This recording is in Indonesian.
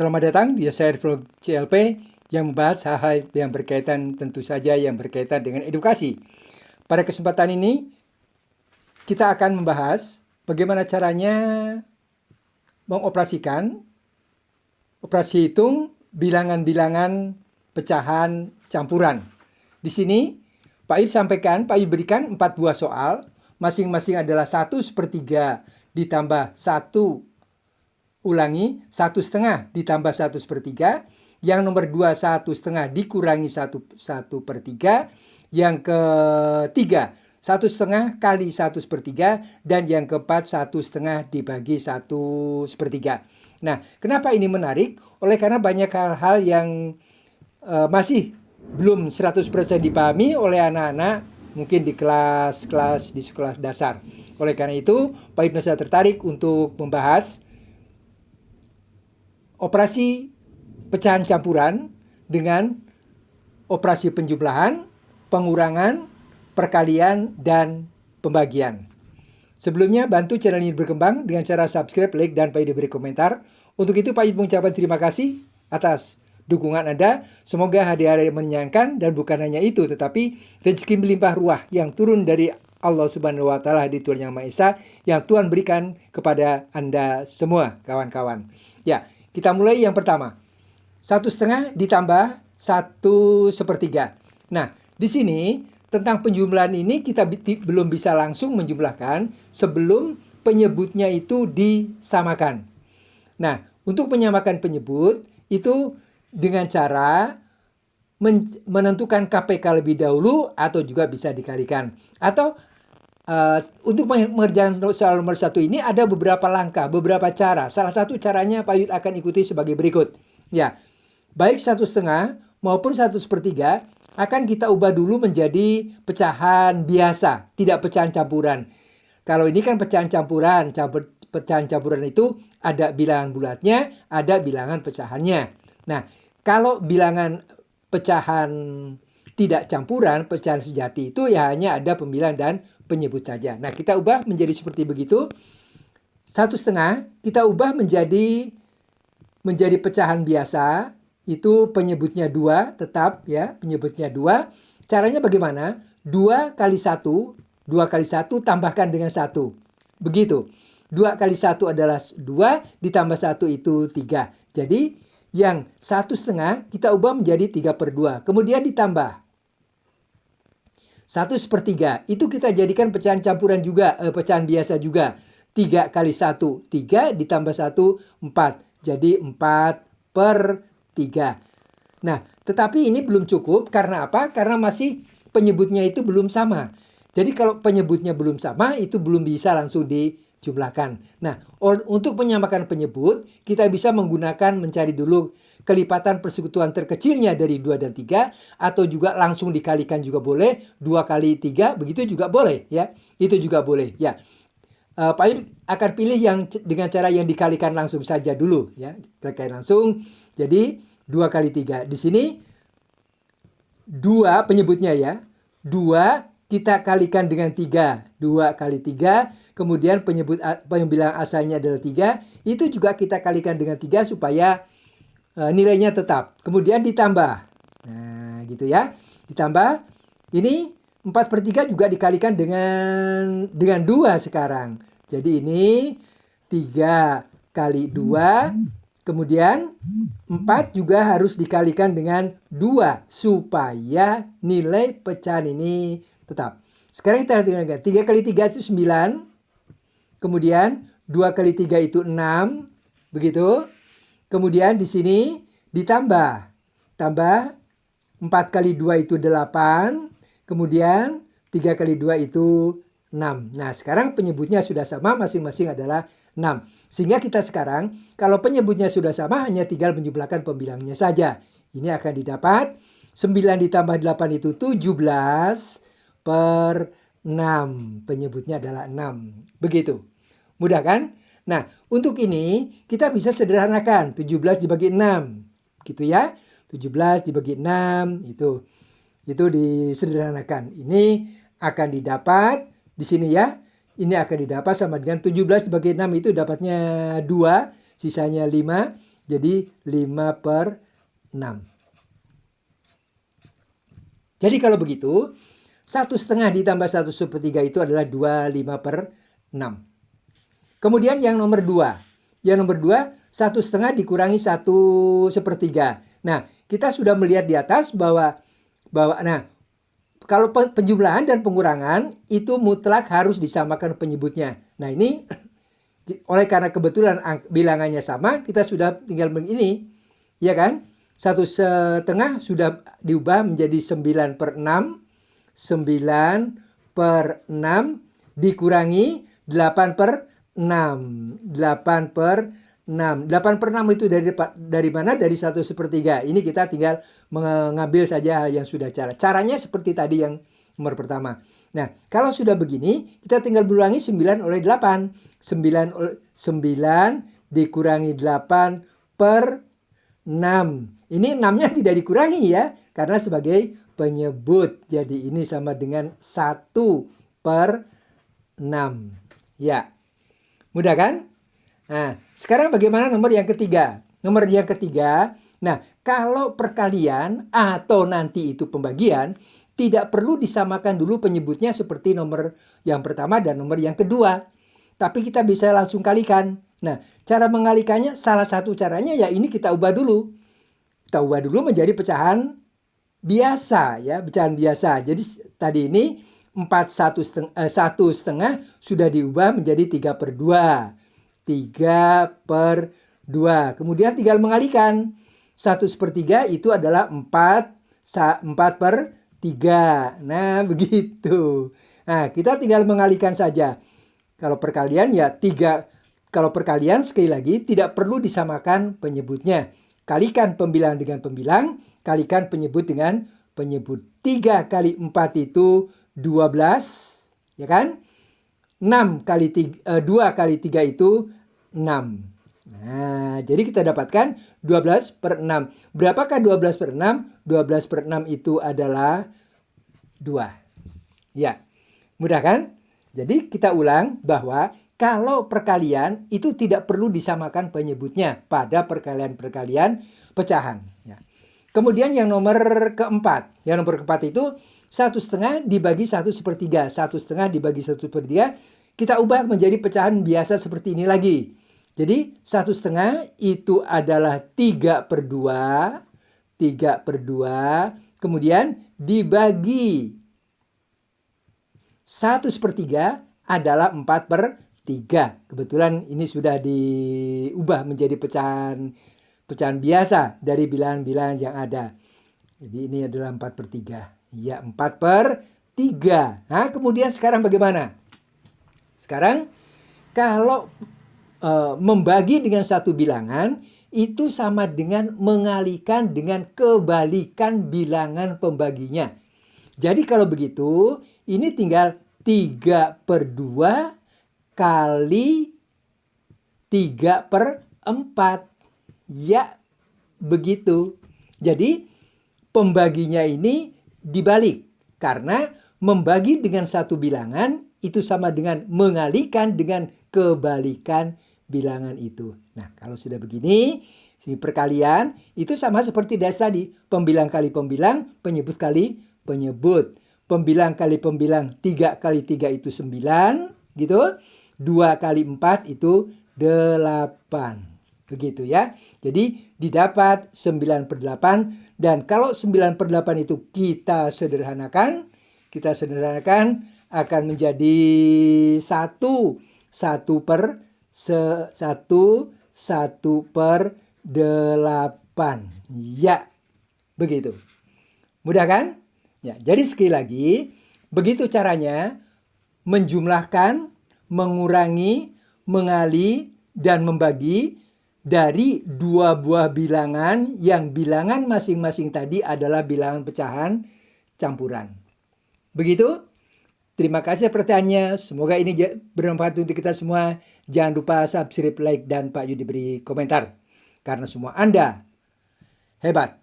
Selamat datang di Share Vlog CLP yang membahas hal-hal yang berkaitan, tentu saja yang berkaitan dengan edukasi. Pada kesempatan ini kita akan membahas bagaimana caranya mengoperasikan operasi hitung bilangan-bilangan pecahan campuran. Di sini Pak Yud berikan 4 buah soal, masing-masing adalah 1/3 ditambah 1 ulangi 1/2 ditambah 1/3, yang nomor 2 1/2 dikurangi 1/3, yang ketiga 1/2 kali 1/3, dan yang keempat 1/2 dibagi 1/3. Nah, kenapa ini menarik? Oleh karena banyak hal-hal yang masih belum 100% dipahami oleh anak-anak mungkin di kelas-kelas di sekolah dasar. Oleh karena itu, Pak Ibnu saya tertarik untuk membahas operasi pecahan campuran dengan operasi penjumlahan, pengurangan, perkalian, dan pembagian. Sebelumnya, bantu channel ini berkembang dengan cara subscribe, like, dan Pak Yud beri komentar. Untuk itu, Pak Yud mengucapkan terima kasih atas dukungan Anda. Semoga hari-hari menyenangkan, dan bukan hanya itu, tetapi rezeki melimpah ruah yang turun dari Allah Subhanahu wa Ta'ala di Tuhan Yang Maha Esa yang Tuhan berikan kepada Anda semua, kawan-kawan. Ya, kita mulai yang pertama. 1/2 ditambah 1/3. Nah, di sini tentang penjumlahan ini kita belum bisa langsung menjumlahkan sebelum penyebutnya itu disamakan. Nah, untuk menyamakan penyebut itu dengan cara menentukan KPK lebih dahulu atau juga bisa dikalikan. Atau untuk mengerjakan soal nomor 1 ini ada beberapa langkah, beberapa cara. Salah satu caranya Pak Yud akan ikuti sebagai berikut. Ya, baik 1/2 maupun 1/3 akan kita ubah dulu menjadi pecahan biasa, tidak pecahan campuran. Kalau ini kan pecahan campuran, pecahan campuran itu ada bilangan bulatnya, ada bilangan pecahannya. Nah, kalau bilangan pecahan tidak campuran, pecahan sejati itu ya hanya ada pembilang dan penyebut saja. Nah, kita ubah menjadi seperti begitu. 1/2 kita ubah menjadi pecahan biasa. Itu penyebutnya 2 tetap ya, penyebutnya 2. Caranya bagaimana? 2 kali 1, 2 kali 1 tambahkan dengan 1. Begitu. 2 kali 1 adalah 2, ditambah 1 itu 3. Jadi yang 1/2 kita ubah menjadi 3/2. Kemudian ditambah 1/3 itu kita jadikan pecahan campuran juga, pecahan biasa juga. 3 kali 1, 3 ditambah 1, 4. Jadi 4/3. Nah, tetapi ini belum cukup karena apa? Karena masih penyebutnya itu belum sama. Jadi kalau penyebutnya belum sama, itu belum bisa langsung dijumlahkan. Nah, untuk menyamakan penyebut, kita bisa mencari dulu kelipatan persekutuan terkecilnya dari 2 dan 3, atau juga langsung dikalikan juga boleh. 2 kali 3 begitu juga boleh ya. Itu juga boleh ya. Pak Yud akan pilih yang dengan cara yang dikalikan langsung saja dulu ya. Kalikan langsung. Jadi 2 kali 3. Di sini 2 penyebutnya ya. 2 kita kalikan dengan 3. 2 kali 3. Kemudian pembilang asalnya adalah 3. Itu juga kita kalikan dengan 3 supaya nilainya tetap. Kemudian ditambah. Nah, gitu ya. Ditambah. Ini 4/3 juga dikalikan dengan 2 sekarang. Jadi ini 3 kali 2. Kemudian 4 juga harus dikalikan dengan 2 supaya nilai pecahan ini tetap. Sekarang kita lihat 3 kali 3 itu 9. Kemudian 2 kali 3 itu 6. Begitu. Kemudian di sini tambah 4 kali 2 itu 8. Kemudian 3 kali 2 itu 6. Nah, sekarang penyebutnya sudah sama, masing-masing adalah 6. Sehingga kita sekarang, kalau penyebutnya sudah sama, hanya tinggal menjumlahkan pembilangnya saja. Ini akan didapat 9 ditambah 8 itu 17/6. Penyebutnya adalah 6. Begitu. Mudah kan? Nah, untuk ini kita bisa sederhanakan. 17 dibagi 6. Gitu ya. 17 dibagi 6 itu disederhanakan. Ini akan didapat di sini ya. Ini akan didapat sama dengan 17 dibagi 6 itu dapatnya 2, sisanya 5. jadi 5/6. Jadi kalau begitu, 1/2 ditambah 1/3 itu adalah 25/6. Kemudian yang nomor 2. Yang nomor 2, 1/2 dikurangi 1/3. Nah, kita sudah melihat di atas bahwa kalau penjumlahan dan pengurangan itu mutlak harus disamakan penyebutnya. Nah, ini oleh karena kebetulan bilangannya sama, kita sudah tinggal begini, ya kan? 1/2 sudah diubah menjadi 9/6. 9/6 dikurangi 8/6. 8/6. 8/6 itu dari mana? Dari 1/3. Ini kita tinggal mengambil saja yang sudah caranya seperti tadi yang nomor pertama. Nah, kalau sudah begini, kita tinggal mengurangi 9 oleh 8. 9 dikurangi 8/6. Ini 6-nya tidak dikurangi ya, karena sebagai penyebut. Jadi ini sama dengan 1/6. Ya, mudah kan? Nah, sekarang bagaimana nomor yang ketiga? Nomor yang ketiga, nah kalau perkalian atau nanti itu pembagian, tidak perlu disamakan dulu penyebutnya seperti nomor yang pertama dan nomor yang kedua. Tapi kita bisa langsung kalikan. Nah, cara mengalikannya, salah satu caranya ya ini kita ubah dulu. Kita ubah dulu menjadi pecahan biasa ya, pecahan biasa. Jadi tadi ini 1/2 sudah diubah menjadi 3/2. 3/2. Kemudian tinggal mengalikan. 1/3 itu adalah 4/3. Nah, begitu. Nah, kita tinggal mengalikan saja. Kalau perkalian ya 3. Kalau perkalian sekali lagi tidak perlu disamakan penyebutnya. Kalikan pembilang dengan pembilang, kalikan penyebut dengan penyebut. 3 kali 4 itu 12, ya kan? 2 kali 3 itu 6. Nah, jadi kita dapatkan 12/6. Berapakah 12/6? 12/6 itu adalah 2. Ya, mudah kan? Jadi kita ulang bahwa kalau perkalian itu tidak perlu disamakan penyebutnya pada perkalian-perkalian pecahan. Ya. Kemudian yang nomor keempat. Yang nomor keempat itu 1/2 dibagi 1/3. 1/2 dibagi 1/3. Kita ubah menjadi pecahan biasa seperti ini lagi. Jadi 1/2 itu adalah 3/2. 3/2. Kemudian dibagi 1/3 adalah 4/3. Kebetulan ini sudah diubah menjadi pecahan biasa dari bilangan-bilangan yang ada. Jadi ini adalah 4/3. Ya, 4/3. Nah, kemudian sekarang bagaimana? Sekarang kalau membagi dengan satu bilangan itu sama dengan mengalikan dengan kebalikan bilangan pembaginya. Jadi kalau begitu, ini tinggal 3/2 kali 3/4. Ya, begitu. Jadi pembaginya ini dibalik. Karena membagi dengan satu bilangan itu sama dengan mengalikan dengan kebalikan bilangan itu. Nah, kalau sudah begini, si perkalian itu sama seperti tadi. Pembilang kali pembilang, penyebut kali penyebut. Pembilang kali pembilang, 3 kali 3 itu 9. Gitu. 2 kali 4 itu 8. Begitu ya. Jadi didapat 9/8. Dan kalau 9/8 itu kita sederhanakan akan menjadi 1/8. Ya, begitu. Mudah kan? Ya, jadi sekali lagi, begitu caranya menjumlahkan, mengurangi, mengali, dan membagi dari dua buah bilangan yang bilangan masing-masing tadi adalah bilangan pecahan campuran. Begitu? Terima kasih pertanyaannya. Semoga ini bermanfaat untuk kita semua. Jangan lupa subscribe, like, dan Pak Yudi beri komentar. Karena semua Anda hebat.